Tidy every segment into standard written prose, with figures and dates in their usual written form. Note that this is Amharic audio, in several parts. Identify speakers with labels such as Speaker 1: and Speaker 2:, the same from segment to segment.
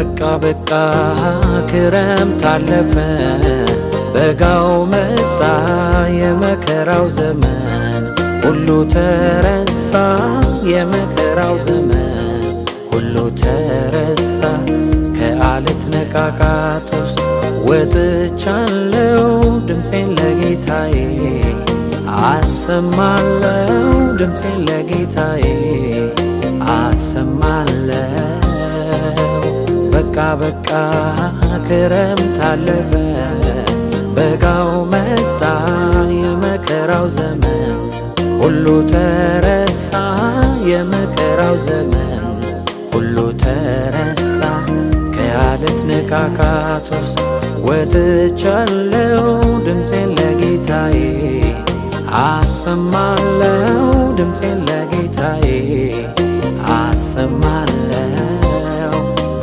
Speaker 1: በቃ በቃ ክረምት አለፈ በጋው መጣ የመከራው ዘመን ሁሉ ተረሳ የመከራው ዘመን ሁሉ ተረሳ ከአለት ነቃቃት ውስጥ ወጥቻለሁ ድምፄን ለጌታዬ አሰማለሁ ድምፄን ለጌታዬ አሰማለሁ በቃ በቃ ክረምት አለፈ በጋው መጣ የመከራው ዘመን ሁሉ ተረሳ የመከራው ዘመን ሁሉ ተረሳ ከአለት ነቃቃት ውስጥ ወጥቻለሁ ድምፄን ለጌታዬ አሰማለሁ ድምፄን ለጌታዬ አሰማለሁ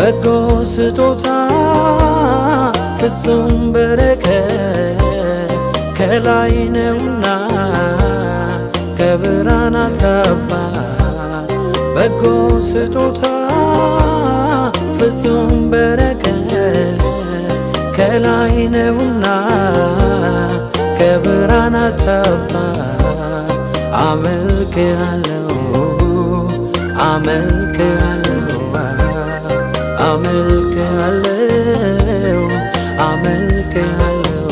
Speaker 1: በጎ ስጦታ ፍጹም በረከት ከላይ ነውና ከብርሃናት አባት በጎ ስጦታ ፍጹም በረከት ከላይ ነውና ከብርሃናት አባት አመልክሃለሁ አመልክሃለሁ አመልክሃለሁ አመልክሃለሁ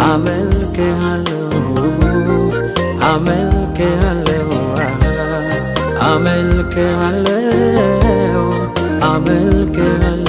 Speaker 1: አመልክሃለሁ አመልክሃለሁ አመልክሃለሁ አመልክሃለሁ